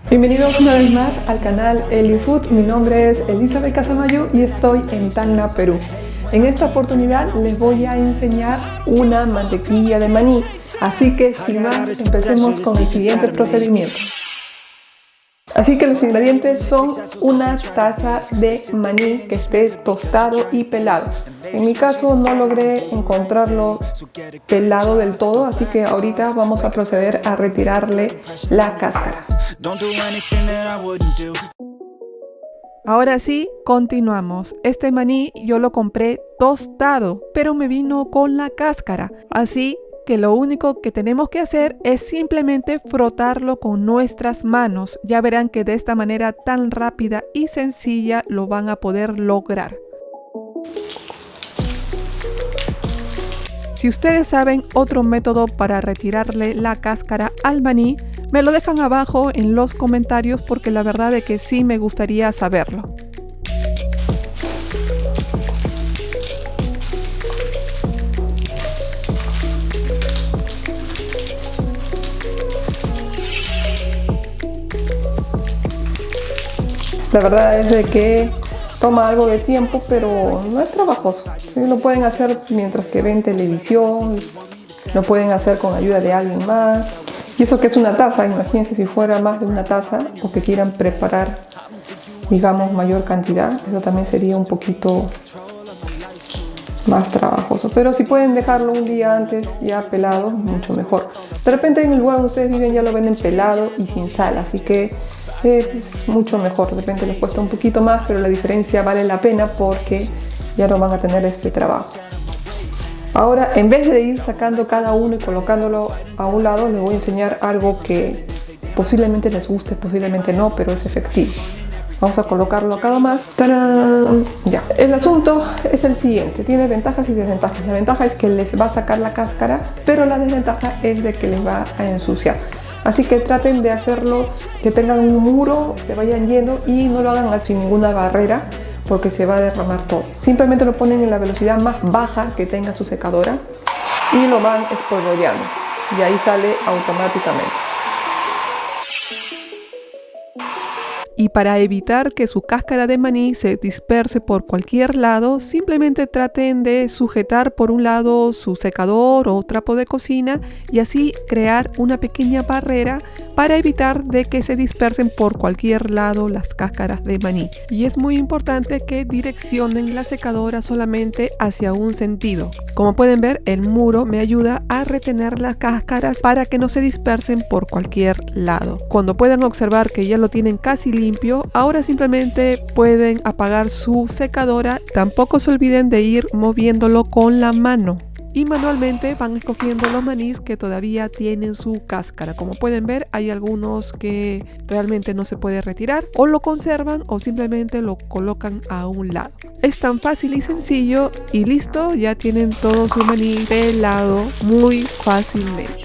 Bienvenidos una vez más al canal Elifood. Mi nombre es Elizabeth Casamayo y estoy en Tacna, Perú. En esta oportunidad les voy a enseñar una mantequilla de maní. Así que sin más, empecemos con el siguiente procedimiento. Así que los ingredientes son una taza de maní que esté tostado y pelado. En mi caso no logré encontrarlo pelado del todo, así que ahorita vamos a proceder a retirarle la cáscara. Ahora sí, continuamos. Este maní yo lo compré tostado, pero me vino con la cáscara. Así que lo único que tenemos que hacer es simplemente frotarlo con nuestras manos. Ya verán que de esta manera tan rápida y sencilla lo van a poder lograr. Si ustedes saben otro método para retirarle la cáscara al maní, me lo dejan abajo en los comentarios porque la verdad es que sí me gustaría saberlo. La verdad es de que toma algo de tiempo, pero no es trabajoso. ¿Sí? Lo pueden hacer mientras que ven televisión, lo pueden hacer con ayuda de alguien más. Y eso que es una taza, imagínense si fuera más de una taza o que quieran preparar, digamos, mayor cantidad. Eso también sería un poquito más trabajoso. Pero si pueden dejarlo un día antes ya pelado, mucho mejor. De repente en el lugar donde ustedes viven ya lo venden pelado y sin sal, así que es mucho mejor. De repente les cuesta un poquito más, pero la diferencia vale la pena porque ya no van a tener este trabajo. Ahora, en vez de ir sacando cada uno y colocándolo a un lado, les voy a enseñar algo que posiblemente les guste, posiblemente no, pero es efectivo. Vamos a colocarlo acá más. ¡Tarán! Ya. El asunto es el siguiente, tiene ventajas y desventajas. La ventaja es que les va a sacar la cáscara, pero la desventaja es de que les va a ensuciar. Así que traten de hacerlo que tengan un muro, se vayan yendo y no lo hagan sin ninguna barrera porque se va a derramar todo. Simplemente lo ponen en la velocidad más baja que tenga su secadora y lo van espolvoreando y ahí sale automáticamente. Y para evitar que su cáscara de maní se disperse por cualquier lado, simplemente traten de sujetar por un lado su secador o trapo de cocina y así crear una pequeña barrera para evitar de que se dispersen por cualquier lado las cáscaras de maní. Y es muy importante que direccionen la secadora solamente hacia un sentido. Como pueden ver, el muro me ayuda a retener las cáscaras para que no se dispersen por cualquier lado. Cuando puedan observar que ya lo tienen casi limpio, ahora simplemente pueden apagar su secadora. Tampoco se olviden de ir moviéndolo con la mano y manualmente van escogiendo los manís que todavía tienen su cáscara. Como pueden ver, hay algunos que realmente no se puede retirar, o lo conservan o simplemente lo colocan a un lado. Es tan fácil y sencillo y listo, ya tienen todo su maní pelado muy fácilmente.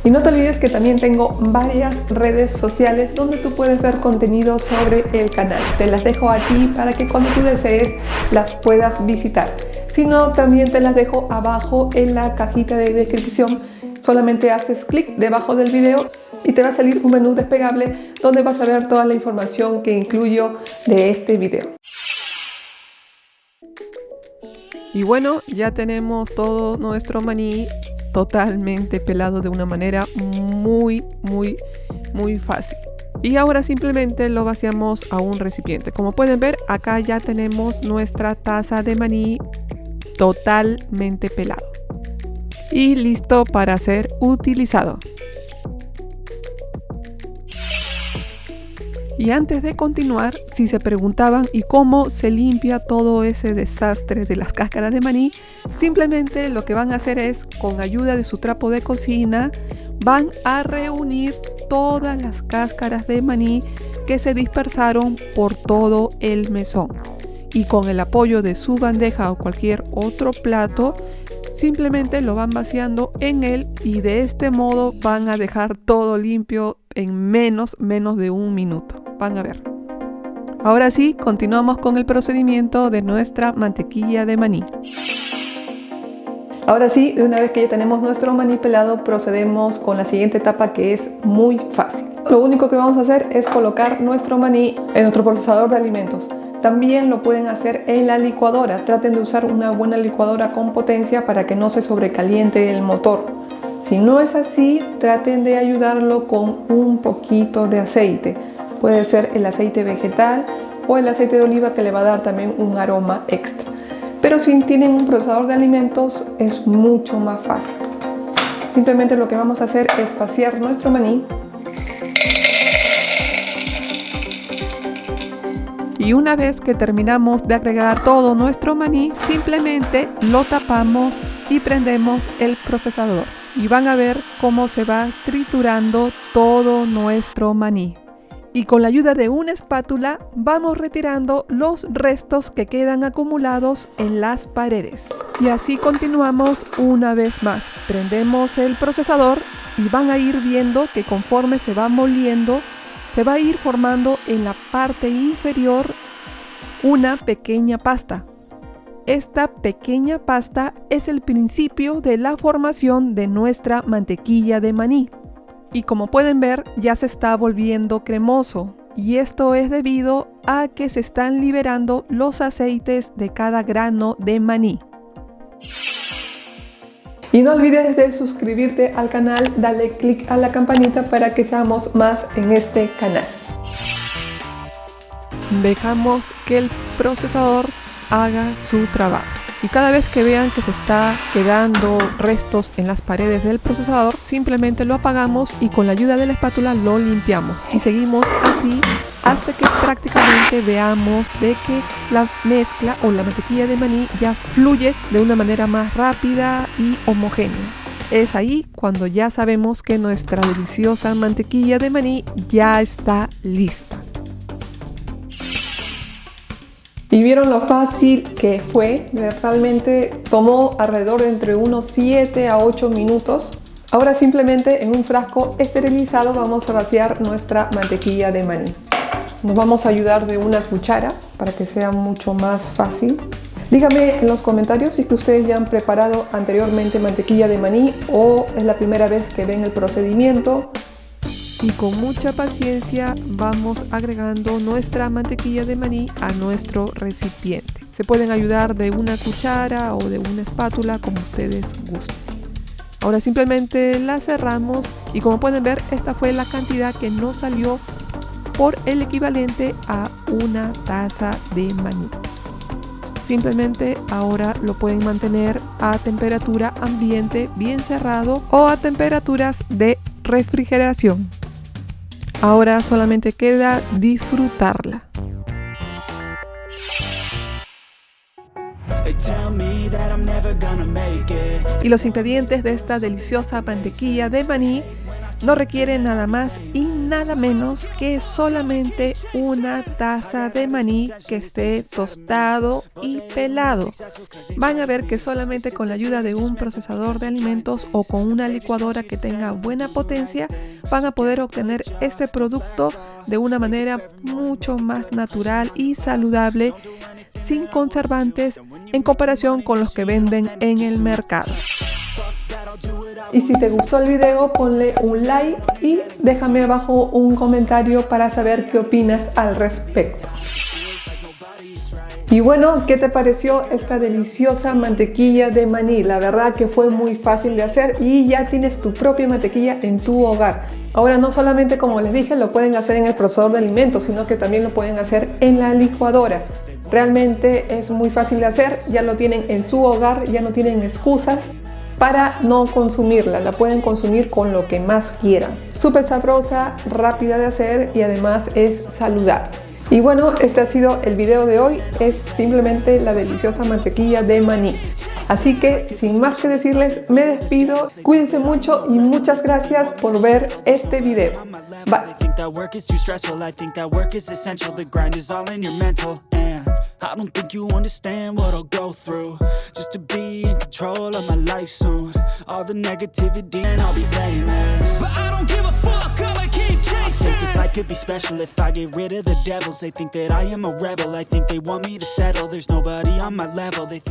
Y no te olvides que también tengo varias redes sociales donde tú puedes ver contenido sobre el canal. Te las dejo aquí para que cuando tú desees las puedas visitar. Si no, también te las dejo abajo en la cajita de descripción. Solamente haces clic debajo del video y te va a salir un menú desplegable donde vas a ver toda la información que incluyo de este video. Y bueno, ya tenemos todo nuestro maní totalmente pelado de una manera muy fácil. Y ahora simplemente lo vaciamos a un recipiente. Como pueden ver, acá ya tenemos nuestra taza de maní totalmente pelado y listo para ser utilizado. Y antes de continuar, si se preguntaban ¿y cómo se limpia todo ese desastre de las cáscaras de maní? Simplemente lo que van a hacer es, con ayuda de su trapo de cocina, van a reunir todas las cáscaras de maní que se dispersaron por todo el mesón. Y con el apoyo de su bandeja o cualquier otro plato, simplemente lo van vaciando en él y de este modo van a dejar todo limpio en menos de un minuto. Van a ver. Ahora sí, continuamos con el procedimiento de nuestra mantequilla de maní. Ahora sí, de una vez que ya tenemos nuestro maní pelado, procedemos con la siguiente etapa, que es muy fácil. Lo único que vamos a hacer es colocar nuestro maní en nuestro procesador de alimentos. También lo pueden hacer en la licuadora. Traten de usar una buena licuadora con potencia para que no se sobrecaliente el motor. Si no es así, traten de ayudarlo con un poquito de aceite. Puede ser el aceite vegetal o el aceite de oliva, que le va a dar también un aroma extra. Pero si tienen un procesador de alimentos es mucho más fácil. Simplemente lo que vamos a hacer es vaciar nuestro maní. Y una vez que terminamos de agregar todo nuestro maní, simplemente lo tapamos y prendemos el procesador. Y van a ver cómo se va triturando todo nuestro maní. Y con la ayuda de una espátula vamos retirando los restos que quedan acumulados en las paredes. Y así continuamos una vez más. Prendemos el procesador y van a ir viendo que conforme se va moliendo, se va a ir formando en la parte inferior una pequeña pasta. Esta pequeña pasta es el principio de la formación de nuestra mantequilla de maní. Y como pueden ver, ya se está volviendo cremoso. Y esto es debido a que se están liberando los aceites de cada grano de maní. Y no olvides de suscribirte al canal, dale click a la campanita para que seamos más en este canal. Dejamos que el procesador haga su trabajo. Y cada vez que vean que se está quedando restos en las paredes del procesador, simplemente lo apagamos y con la ayuda de la espátula lo limpiamos. Y seguimos así hasta que prácticamente veamos de que la mezcla o la mantequilla de maní ya fluye de una manera más rápida y homogénea. Es ahí cuando ya sabemos que nuestra deliciosa mantequilla de maní ya está lista. Y vieron lo fácil que fue. Realmente tomó alrededor de entre unos 7 a 8 minutos. Ahora simplemente en un frasco esterilizado vamos a vaciar nuestra mantequilla de maní. Nos vamos a ayudar de una cuchara para que sea mucho más fácil. Díganme en los comentarios si ustedes ya han preparado anteriormente mantequilla de maní o es la primera vez que ven el procedimiento. Y con mucha paciencia vamos agregando nuestra mantequilla de maní a nuestro recipiente. Se pueden ayudar de una cuchara o de una espátula como ustedes gusten. Ahora simplemente la cerramos y como pueden ver, esta fue la cantidad que nos salió por el equivalente a una taza de maní. Simplemente ahora lo pueden mantener a temperatura ambiente bien cerrado o a temperaturas de refrigeración. Ahora solamente queda disfrutarla. Y los ingredientes de esta deliciosa mantequilla de maní no requieren nada más y nada menos que solamente una taza de maní que esté tostado y pelado. Van a ver que solamente con la ayuda de un procesador de alimentos o con una licuadora que tenga buena potencia van a poder obtener este producto de una manera mucho más natural y saludable, sin conservantes en comparación con los que venden en el mercado. Y si te gustó el video, ponle un like y déjame abajo un comentario para saber qué opinas al respecto. Y bueno, ¿qué te pareció esta deliciosa mantequilla de maní? La verdad que fue muy fácil de hacer y ya tienes tu propia mantequilla en tu hogar. Ahora no solamente, como les dije, lo pueden hacer en el procesador de alimentos, sino que también lo pueden hacer en la licuadora. Realmente es muy fácil de hacer, ya lo tienen en su hogar, ya no tienen excusas para no consumirla. La pueden consumir con lo que más quieran. Súper sabrosa, rápida de hacer y además es saludable. Y bueno, este ha sido el video de hoy. Es simplemente la deliciosa mantequilla de maní. Así que sin más que decirles, me despido. Cuídense mucho y muchas gracias por ver este video. Bye. I don't think you understand what I'll go through just to be in control of my life soon. All the negativity and I'll be famous, but I don't give a fuck, I'ma keep chasing. think this life could be special if I get rid of the devils. They think that I am a rebel. I think they want me to settle. There's nobody on my level. They think